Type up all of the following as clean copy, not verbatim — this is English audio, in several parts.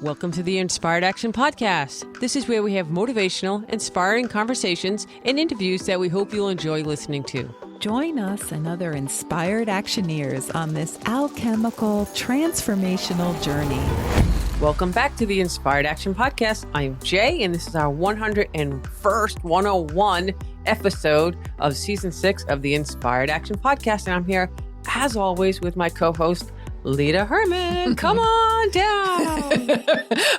Welcome to the Inspired Action Podcast. This is where we have motivational, inspiring conversations and interviews that we hope you'll enjoy listening to. Join us and other inspired actioneers on this alchemical, transformational journey. Welcome back to the Inspired Action Podcast. I'm Jay, and this is our 101st 101 episode of Season 6 of the Inspired Action Podcast. And I'm here, as always, with my co-host, Leta Herman. Come on down.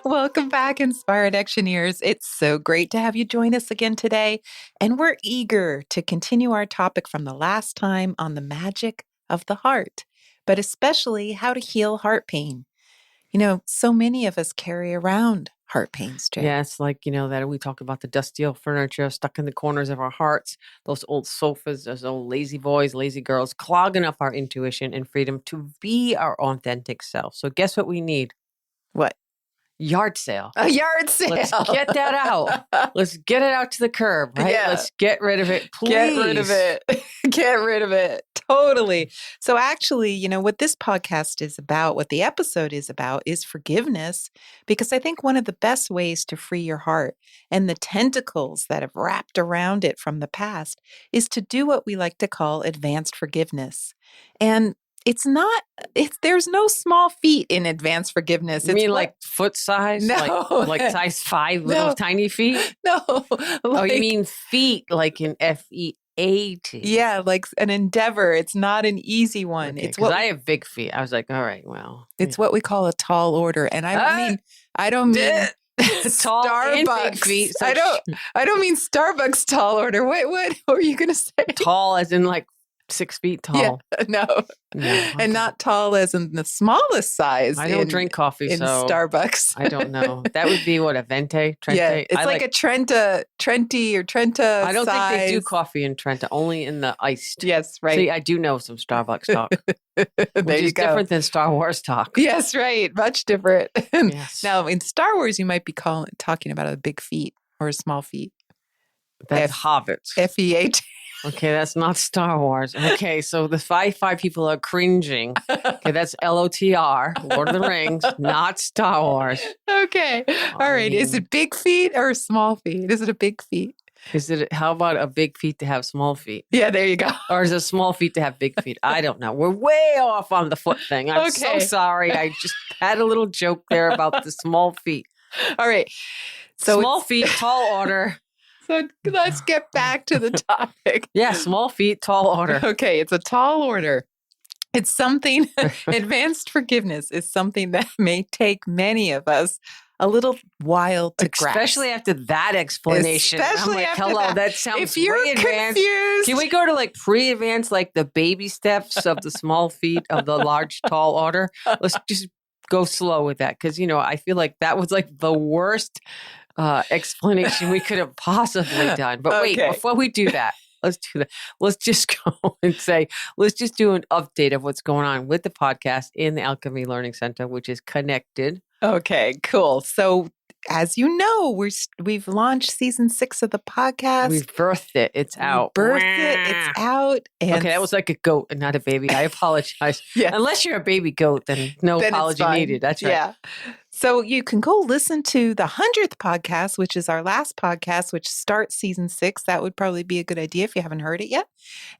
Welcome back, Inspired Actioneers. It's so great to have you join us again today. And we're eager to continue our topic from the last time on the magic of the heart, but especially how to heal heart pain. You know, so many of us carry around heart pains, Jay. Yeah, it's like, that we talk about the dusty old furniture stuck in the corners of our hearts, those old sofas, those old lazy boys, lazy girls, clogging up our intuition and freedom to be our authentic self. So guess what we need? What? Yard sale. A yard sale. Let's get that out. Let's get it out to the curb, right? Yeah. Let's get rid of it, please. Get rid of it. Get rid of it. Totally. So actually, what this podcast is about, what the episode is about, is forgiveness. Because I think one of the best ways to free your heart and the tentacles that have wrapped around it from the past is to do what we like to call advanced forgiveness. And there's no small feat in advanced forgiveness. You mean like foot size? No. Like size 5 little tiny feet? No. Oh, you mean feet like in F-E-A-T? Yeah, like an endeavor. It's not an easy one. Okay, It's what I have big feet. I was like, all right, well. It's what we call a tall order. And I don't mean tall and Starbucks. big feet. So I don't mean Starbucks tall order. What were you going to say? Tall as in like 6 feet tall. Yeah, no. Okay. And not tall as in the smallest size. I don't drink coffee, in so Starbucks. I don't know. That would be what, a Venti? Trente? Yeah, it's like a Trenta or Trenta I don't size. think they do coffee in Trenta, only in the iced. Yes, right. See, I do know some Starbucks talk. There which you is go. different than Star Wars talk. Yes, right. Much different. Yes. Now, in Star Wars, you might be talking about a big feet or a small feet. That's hobbits. F-E-A-T. Okay, that's not Star Wars. Okay, so the five people are cringing. Okay, that's LOTR, Lord of the Rings, not Star Wars. Okay. All right. Is it big feet or small feet? Is it a big feet? How about a big feet to have small feet? Yeah, there you go. Or is it small feet to have big feet? I don't know. We're way off on the foot thing. I'm so sorry. I just had a little joke there about the small feet. All right. So small feet, tall order. So let's get back to the topic. Yeah, small feet, tall order. Okay, it's a tall order. It's something, advanced forgiveness is something that may take many of us a little while to grasp. Especially after that explanation. Especially I'm like, after hello, that. that sounds If you're way advanced. confused. Can we go to like pre-advanced, like the baby steps of the small feet of the large, tall order? Let's just go slow with that. Because, I feel like that was like the worst explanation we could have possibly done. But wait, before we do that, let's do that. Let's just go and say, let's just do an update of what's going on with the podcast in the Alchemy Learning Center, which is connected. Okay, cool. So as you know, we've launched season 6 of the podcast. We've birthed it. It's out. Birthed it. It's out. And okay, that was like a goat and not a baby. I apologize. Yeah. Unless you're a baby goat, then no apology needed. That's right. Yeah. So you can go listen to the 100th podcast, which is our last podcast, which starts season 6. That would probably be a good idea if you haven't heard it yet.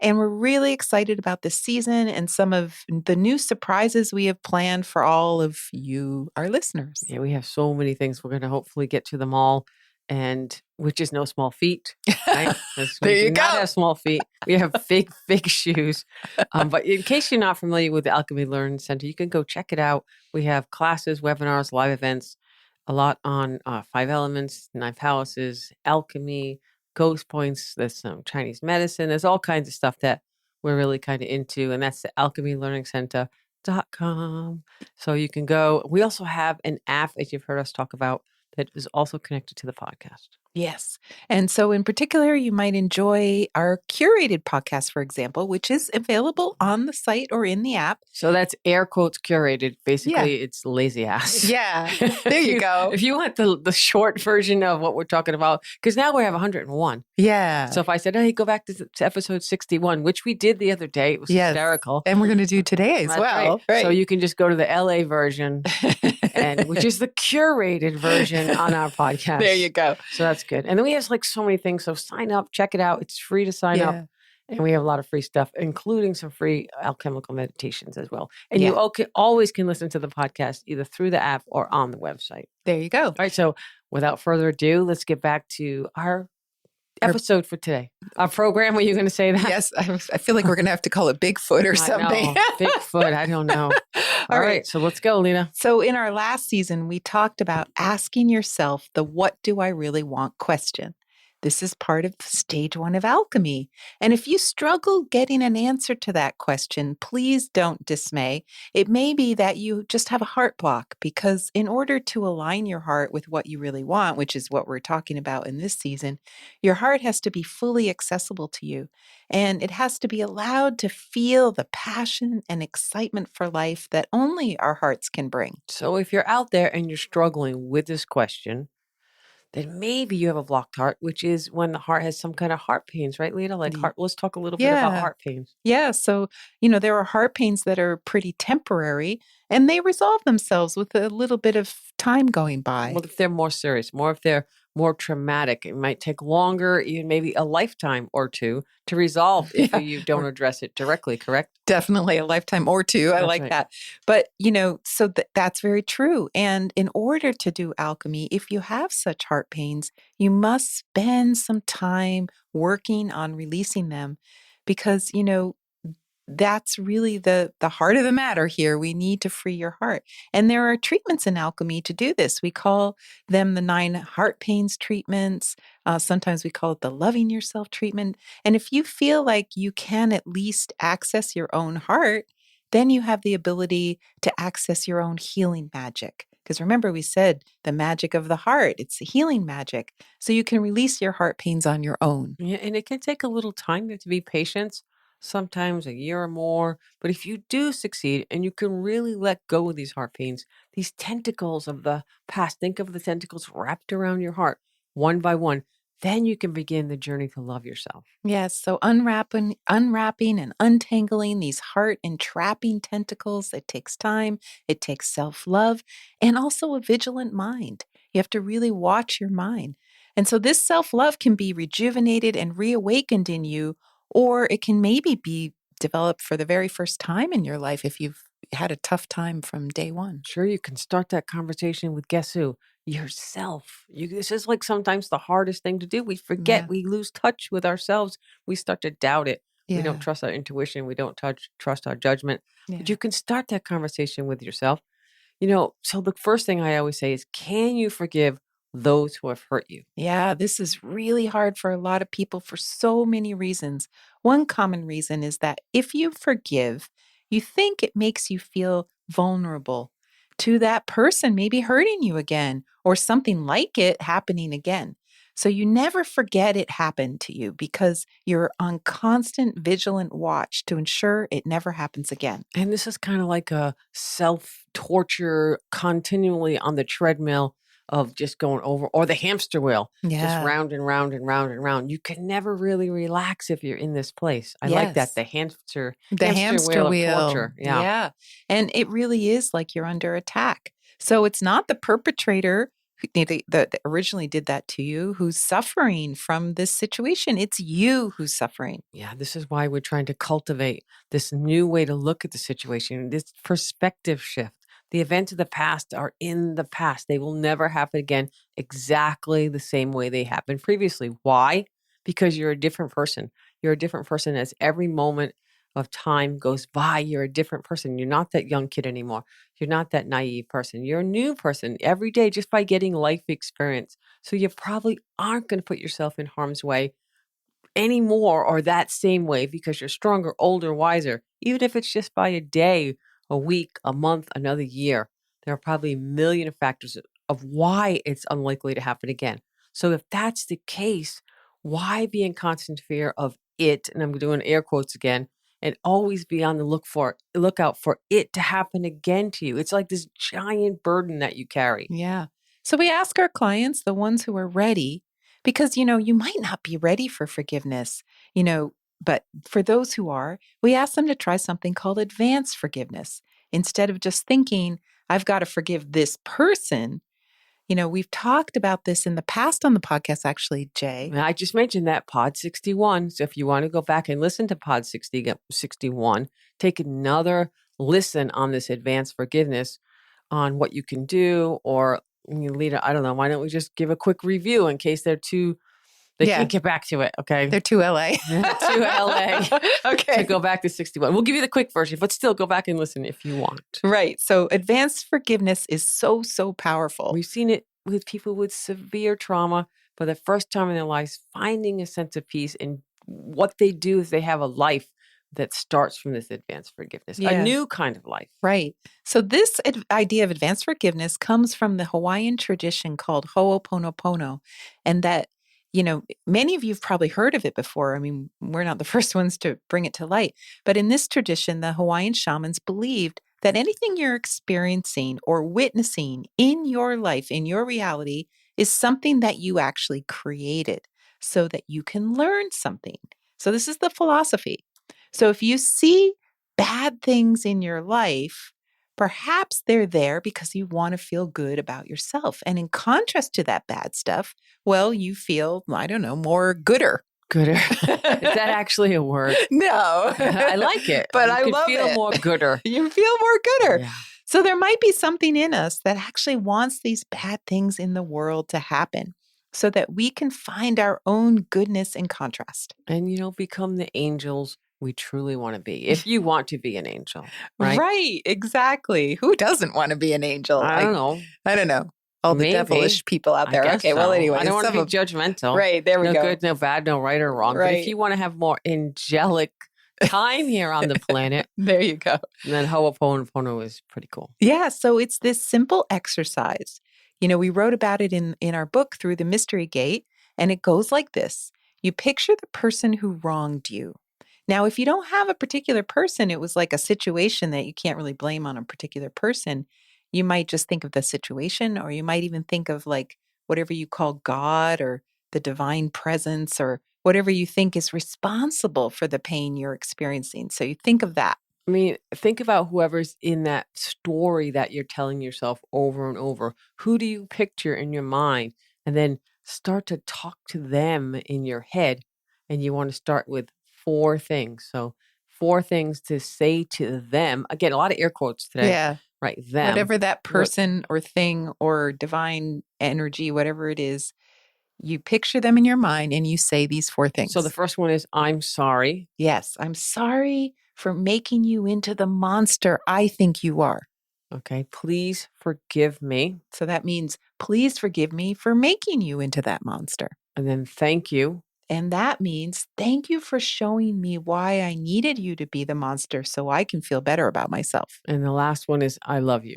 And we're really excited about this season and some of the new surprises we have planned for all of you, our listeners. Yeah, we have so many things. We're going to hopefully get to them all. And which is no small feet. Right? There you go. Not have small feet. We have big shoes. But in case you're not familiar with the Alchemy Learning Center, you can go check it out. We have classes, webinars, live events, a lot on 5 elements, 9 palaces, alchemy, ghost points. There's some Chinese medicine. There's all kinds of stuff that we're really kind of into. And that's the alchemylearningcenter.com. So you can go. We also have an app, as you've heard us talk about, that is also connected to the podcast. Yes. And so in particular, you might enjoy our curated podcast, for example, which is available on the site or in the app. So that's air quotes curated. Basically, it's lazy ass. Yeah. There you go. If you want the short version of what we're talking about, because now we have 101. Yeah. So if I said, hey, go back to episode 61, which we did the other day, it was hysterical. And we're going to do today as That's well. Right. So you can just go to the LA version and which is the curated version on our podcast. There you go. So that's good. And then we have like so many things. So sign up, check it out. It's free to sign up. Yeah. And we have a lot of free stuff, including some free alchemical meditations as well. And Yeah. you always can listen to the podcast either through the app or on the website. There you go. All right. So without further ado, let's get back to our episode for today. Our program. Were you going to say that? Yes. I feel like we're going to have to call it Bigfoot or something. Bigfoot. I don't know. All right. So let's go, Lena. So in our last season, we talked about asking yourself the "what do I really want" question. This is part of stage 1 of alchemy. And if you struggle getting an answer to that question, please don't dismay. It may be that you just have a heart block, because in order to align your heart with what you really want, which is what we're talking about in this season, your heart has to be fully accessible to you. And it has to be allowed to feel the passion and excitement for life that only our hearts can bring. So if you're out there and you're struggling with this question, then maybe you have a blocked heart, which is when the heart has some kind of heart pains, right, Lena? Like let's talk a little bit about heart pains. Yeah. So, there are heart pains that are pretty temporary, and they resolve themselves with a little bit of time going by. Well, if they're more serious, if they're more traumatic, it might take longer, even maybe a lifetime or two to resolve if you don't address it directly, correct? Definitely a lifetime or two. I like that. But, so that's very true. And in order to do alchemy, if you have such heart pains, you must spend some time working on releasing them, because, that's really the heart of the matter here. We need to free your heart. And there are treatments in alchemy to do this. We call them the 9 heart pains treatments. Sometimes we call it the loving yourself treatment. And if you feel like you can at least access your own heart, then you have the ability to access your own healing magic. Because remember, we said the magic of the heart, it's the healing magic. So you can release your heart pains on your own. Yeah, and it can take a little time. You have to be patient. Sometimes a year or more. But if you do succeed and you can really let go of these heart pains, these tentacles of the past, think of the tentacles wrapped around your heart one by one, then you can begin the journey to love yourself. Yes. So unwrapping and untangling these heart entrapping tentacles, it takes time, it takes self-love, and also a vigilant mind. You have to really watch your mind. And so this self-love can be rejuvenated and reawakened in you, or it can maybe be developed for the very first time in your life if you've had a tough time from day one. Sure, you can start that conversation with guess who? Yourself. This is like sometimes the hardest thing to do. We forget, we lose touch with ourselves. We start to doubt it. We don't trust our intuition. We don't trust our judgment. But you can start that conversation with yourself. So the first thing I always say is, can you forgive those who have hurt you? Yeah, this is really hard for a lot of people for so many reasons. One common reason is that if you forgive, you think it makes you feel vulnerable to that person maybe hurting you again, or something like it happening again. So you never forget it happened to you, because you're on constant vigilant watch to ensure it never happens again. And this is kind of like a self-torture continually on the treadmill of just going over, or the hamster wheel, just round and round and round and round. You can never really relax if you're in this place. I like that. The hamster wheel of torture. Yeah. And it really is like you're under attack. So it's not the perpetrator that originally did that to you who's suffering from this situation. It's you who's suffering. Yeah, this is why we're trying to cultivate this new way to look at the situation, this perspective shift. The events of the past are in the past. They will never happen again exactly the same way they happened previously. Why? Because you're a different person. You're a different person as every moment of time goes by. You're a different person. You're not that young kid anymore. You're not that naive person. You're a new person every day just by getting life experience. So you probably aren't going to put yourself in harm's way anymore, or that same way, because you're stronger, older, wiser, even if it's just by a day, a week, a month, another year. There are probably a million of factors of why it's unlikely to happen again. So if that's the case, why be in constant fear of it? And I'm doing air quotes again, and always be on the lookout for it to happen again to you. It's like this giant burden that you carry. Yeah. So we ask our clients, the ones who are ready, because, you might not be ready for forgiveness, but for those who are, we ask them to try something called advanced forgiveness. Instead of just thinking, I've got to forgive this person. We've talked about this in the past on the podcast, actually, Jay. I just mentioned that Pod 61. So if you want to go back and listen to Pod 61, take another listen on this advanced forgiveness on what you can do. Or, Leta, I don't know, why don't we just give a quick review in case they can't get back to it, okay? They're too LA. Too LA Okay. to go back to 61. We'll give you the quick version, but still go back and listen if you want. Right. So advanced forgiveness is so, so powerful. We've seen it with people with severe trauma for the first time in their lives, finding a sense of peace. And what they do is they have a life that starts from this advanced forgiveness, a new kind of life. Right. So this idea of advanced forgiveness comes from the Hawaiian tradition called Ho'oponopono. And that, many of you have probably heard of it before. I mean, we're not the first ones to bring it to light. But in this tradition, the Hawaiian shamans believed that anything you're experiencing or witnessing in your life, in your reality, is something that you actually created so that you can learn something. So this is the philosophy. So if you see bad things in your life, perhaps they're there because you want to feel good about yourself. And in contrast to that bad stuff, well, you feel, I don't know, more gooder. Gooder. Is that actually a word? No. I like it. But you I love feel it. more gooder. You feel more gooder. Yeah. So there might be something in us that actually wants these bad things in the world to happen so that we can find our own goodness in contrast. And, become the angels we truly want to be. If you want to be an angel, right? Right, exactly. Who doesn't want to be an angel? I don't know. I don't know. All the devilish people out there. Okay, well, anyway. I don't want to be judgmental. Right, there we go. No good, no bad, no right or wrong. Right. But if you want to have more angelic time here on the planet, there you go. Then Ho'oponopono is pretty cool. Yeah, so it's this simple exercise. We wrote about it in our book, Through the Mystery Gate, and it goes like this. You picture the person who wronged you. Now, if you don't have a particular person, it was like a situation that you can't really blame on a particular person. You might just think of the situation, or you might even think of like whatever you call God or the divine presence or whatever you think is responsible for the pain you're experiencing. So you think of that. I mean, think about whoever's in that story that you're telling yourself over and over. Who do you picture in your mind? And then start to talk to them in your head. And you want to start with 4 things. So 4 things to say to them. Again, a lot of air quotes today. Yeah. Right. Them. Whatever that person or thing or divine energy, whatever it is, you picture them in your mind and you say these 4 things. So the first one is, I'm sorry. Yes. I'm sorry for making you into the monster I think you are. Okay. Please forgive me. So that means, please forgive me for making you into that monster. And then thank you. And that means, thank you for showing me why I needed you to be the monster so I can feel better about myself. And the last one is, I love you.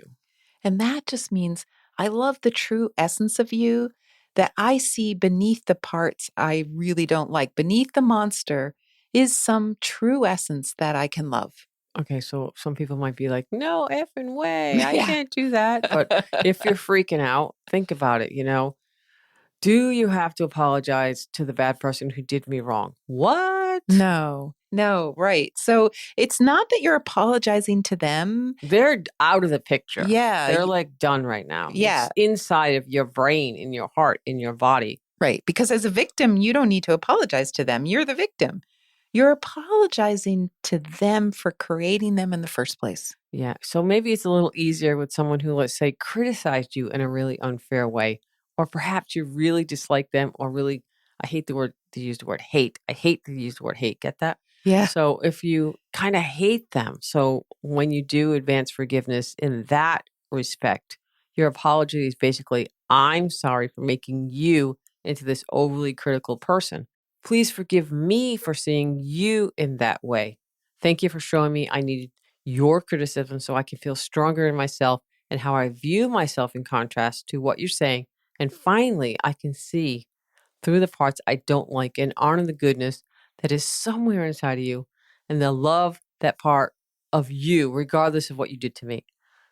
And that just means, I love the true essence of you that I see beneath the parts I really don't like. Beneath the monster is some true essence that I can love. Okay, so some people might be like, no effing way. I can't do that. But if you're freaking out, think about it, Do you have to apologize to the bad person who did me wrong? What? No, right. So it's not that you're apologizing to them. They're out of the picture. Yeah. They're like done right now. Yeah. It's inside of your brain, in your heart, in your body. Right. Because as a victim, you don't need to apologize to them. You're the victim. You're apologizing to them for creating them in the first place. Yeah. So maybe it's a little easier with someone who, let's say, criticized you in a really unfair way. Or perhaps you really dislike them or really, I hate to use the word hate. I hate to use the word hate. Get that? Yeah. So if you kind of hate them, so when you do advance forgiveness in that respect, your apology is basically, I'm sorry for making you into this overly critical person. Please forgive me for seeing you in that way. Thank you for showing me I needed your criticism so I can feel stronger in myself and how I view myself in contrast to what you're saying. And finally, I can see through the parts I don't like and honor the goodness that is somewhere inside of you and the love that part of you, regardless of what you did to me.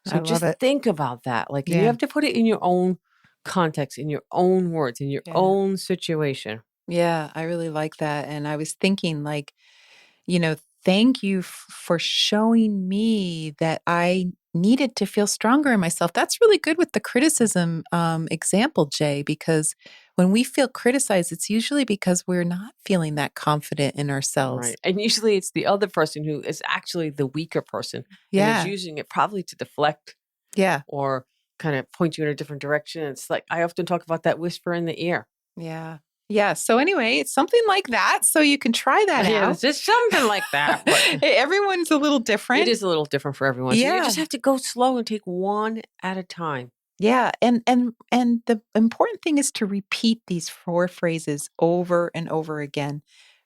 So just think about that. Like you have to put it in your own context, in your own words, in your own situation. Yeah, I really like that. And I was thinking thank you for showing me that I needed to feel stronger in myself. That's really good with the criticism example, Jay, because when we feel criticized, it's usually because we're not feeling that confident in ourselves. Right. And usually it's the other person who is actually the weaker person and is Yeah. using it probably to deflect Yeah. or kind of point you in a different direction. It's like I often talk about that whisper in the ear. Yeah. Yeah. So anyway, it's something like that. So you can try that Yeah, out. it's just something like that, but Everyone's a little it different. is a little different for everyone. So you Yeah. just have to go slow and take one at a time. Yeah, and the important thing is to repeat these 4 phrases over and over again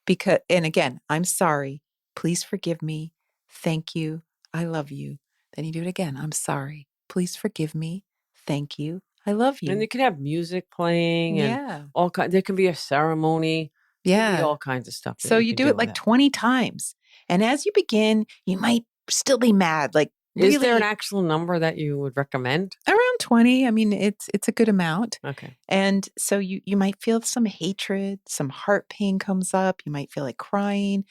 because and again, I'm sorry. Please forgive me. Thank you. I love you. Then you do it again. I'm sorry. Please forgive me. Thank you. I love And you. you can have music playing and Yeah. all kind. There can be a ceremony. There can be Yeah. all kinds of stuff that So you you can do do it with like it. 20 times. And as you begin, you might still be mad, like Is there an really actual number that you would recommend? around 20. I mean, it's a good amount. Okay. And so you might feel some hatred, some heart pain comes up, you might feel like crying.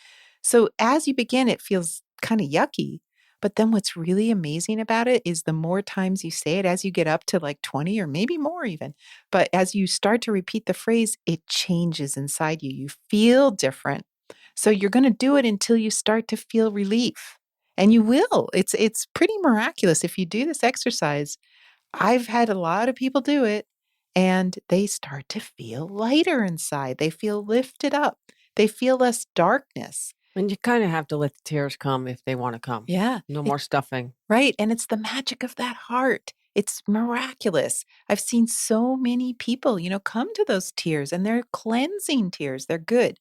So as you begin, it feels kind of yucky. But then what's really amazing about it is the more times you say it, as you get up to like 20 or maybe more even, but as you start to repeat the phrase, it changes inside you. You feel different. So you're going to do it until you start to feel relief. And you will. It's pretty miraculous if you do this exercise. I've had a lot of people do it and they start to feel lighter inside. They feel lifted up. They feel less darkness. And you kind of have to let the tears come if they want to come. Yeah. No more stuffing. Right. And it's the magic of that heart. It's miraculous. I've seen so many people, come to those tears and they're cleansing tears. They're good.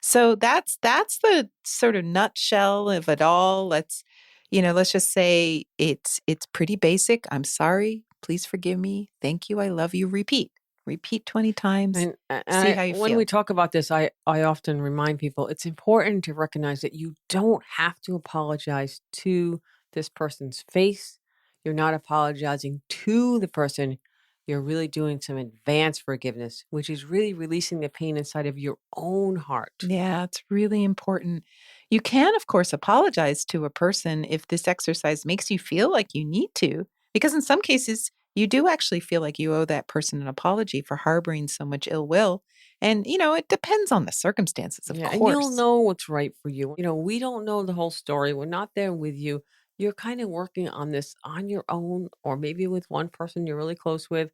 So that's the sort of nutshell of it all. Let's just say it's pretty basic. I'm sorry. Please forgive me. Thank you. I love you. Repeat. Repeat 20 times. See how you When we feel. talk about this, I often remind people it's important to recognize that you don't have to apologize to this person's face. You're not apologizing to the person. You're really doing some advanced forgiveness, which is really releasing the pain inside of your own heart. Yeah, it's really important. You can, of course, apologize to a person if this exercise makes you feel like you need to, because in some cases, you do actually feel like you owe that person an apology for harboring so much ill will. And, it depends on the circumstances, of Yeah, and you'll course. know what's right for you. We don't know the whole story. We're not there with you. You're kind of working on this on your own, or maybe with one person you're really close with.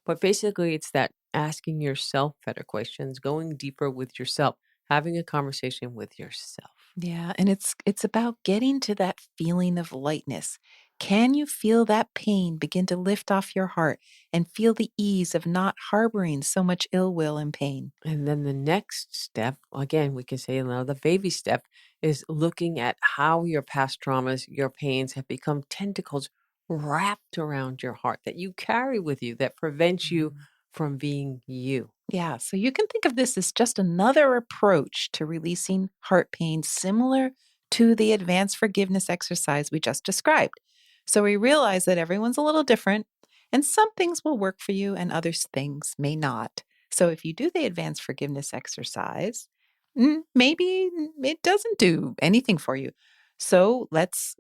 But basically, it's that asking yourself better questions, going deeper with yourself, having a conversation with yourself. Yeah, and it's about getting to that feeling of lightness. Can you feel that pain begin to lift off your heart and feel the ease of not harboring so much ill will and pain? And then the next step, again, we can say another baby step, is looking at how your past traumas, your pains have become tentacles wrapped around your heart that you carry with you that prevents you Mhm. from being you. Yeah, so you can think of this as just another approach to releasing heart pain similar to the advanced forgiveness exercise we just described. So we realize that everyone's a little different, and some things will work for you and other things may not. So if you do the advanced forgiveness exercise, maybe it doesn't do anything for you. So let's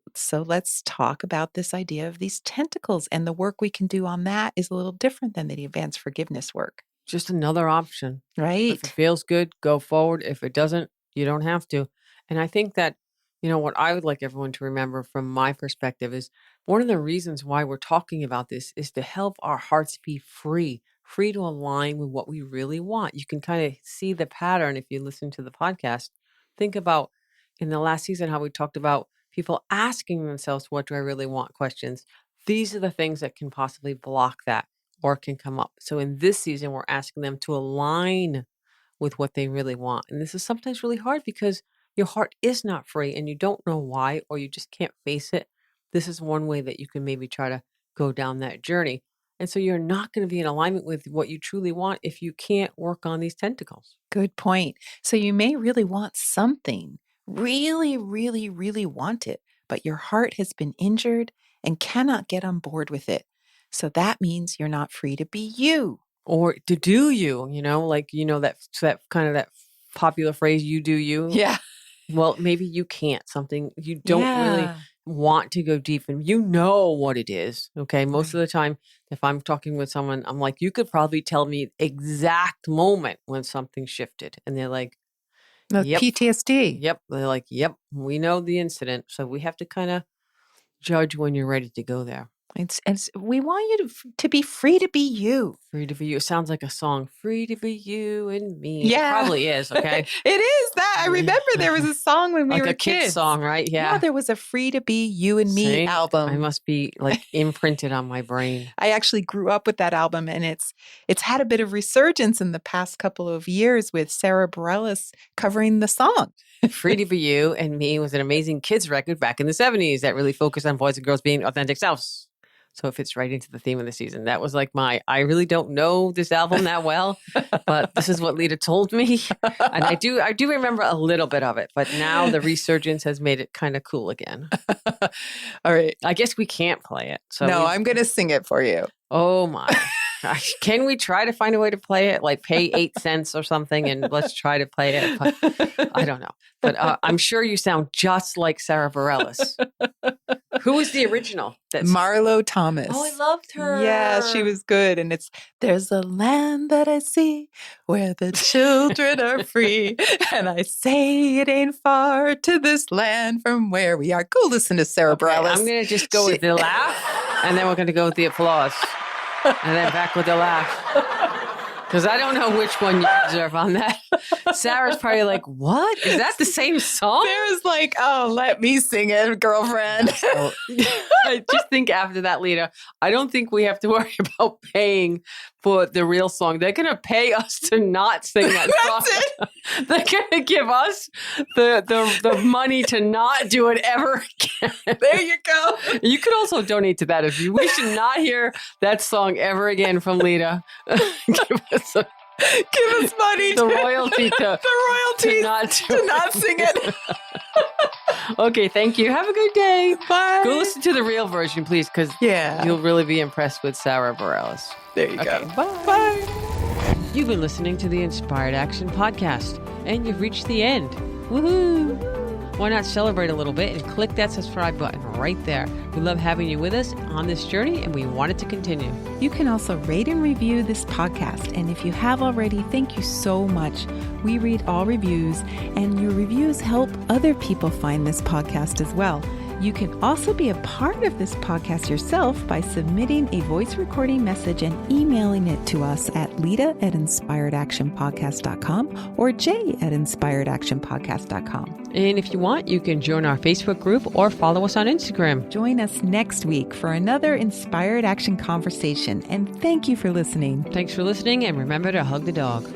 talk about this idea of these tentacles, and the work we can do on that is a little different than the advanced forgiveness work. Just another option. If it Right. feels good, go forward. If it doesn't, you don't have to. And I think that, what I would like everyone to remember from my perspective is one of the reasons why we're talking about this is to help our hearts be free, free to align with what we really want. You can kind of see the pattern if you listen to the podcast. Think about in the last season how we talked about people asking themselves, what do I really want questions. These are the things that can possibly block that or can come up. So in this season, we're asking them to align with what they really want. And this is sometimes really hard because your heart is not free and you don't know why, or you just can't face it. This is one way that you can maybe try to go down that journey. And so you're not going to be in alignment with what you truly want if you can't work on these tentacles. Good point. So you may really want something, really, really, really want it, but your heart has been injured and cannot get on board with it. So that means you're not free to be you. Or to do you, that kind of that popular phrase, you do you. Yeah. Well, maybe you can't. Something you don't really Yeah. want to go deep and you know what it is. Okay. Most of the time, if I'm talking with someone, I'm like, you could probably tell me exact moment when something shifted. And they're like, The yep. PTSD. Yep. They're like, yep, we know the incident. So we have to kind of judge when you're ready to go there. We want you to be free to be you. Free to be you. It sounds like a song. Free to be you and me. Yeah. It probably is. Okay. It is that. I remember there was a song when we like were a kid's kids. song, right? Yeah. There was a Free to Be You and Me See? album. I must be like imprinted on my brain. I actually grew up with that album, and it's had a bit of resurgence in the past couple of years with Sarah Bareilles covering the song. Free to Be You and Me was an amazing kids record back in the 70s that really focused on boys and girls being authentic selves. So it fits right into the theme of the season. That was like I really don't know this album that well, but this is what Leta told me. And I do remember a little bit of it, but now the resurgence has made it kind of cool again. All right. I guess we can't play it. So no, I'm going to sing it for you. Oh my gosh. Can we try to find a way to play it? Like pay 8 cents or something and let's try to play it. But I don't know. But I'm sure you sound just like Sarah Bareilles. Who was the original? Marlo Thomas. Oh, I loved her. Yeah, she was good. And it's, there's a land that I see where the children are free. And I say it ain't far to this land from where we are. Go listen to Sarah Bareilles. I'm going to just go with the laugh and then we're going to go with the applause. And then back with the laugh. Because I don't know which one you deserve on that. Sarah's probably like, what? Is that the same song? Sarah's like, oh, let me sing it, girlfriend. So, I just think after that, Leta, I don't think we have to worry about paying for the real song. They're going to pay us to not sing that song. They're going to give us the money to not do it ever again. There you go. You could also donate to that if you wish to not hear that song ever again from Leta. Give us money. The royalty to not sing it. Okay, thank you. Have a good day. Bye. Go listen to the real version, please, because you'll really be impressed with Sarah Bareilles. There you go. Bye. Bye. You've been listening to the Inspired Action Podcast, and you've reached the end. Woohoo! Why not celebrate a little bit and click that subscribe button right there. We love having you with us on this journey, and we want it to continue. You can also rate and review this podcast. And if you have already, thank you so much. We read all reviews, and your reviews help other people find this podcast as well. You can also be a part of this podcast yourself by submitting a voice recording message and emailing it to us at leta@inspiredactionpodcast.com or jay@inspiredactionpodcast.com. And if you want, you can join our Facebook group or follow us on Instagram. Join us next week for another Inspired Action conversation. And thank you for listening. Thanks for listening, and remember to hug the dog.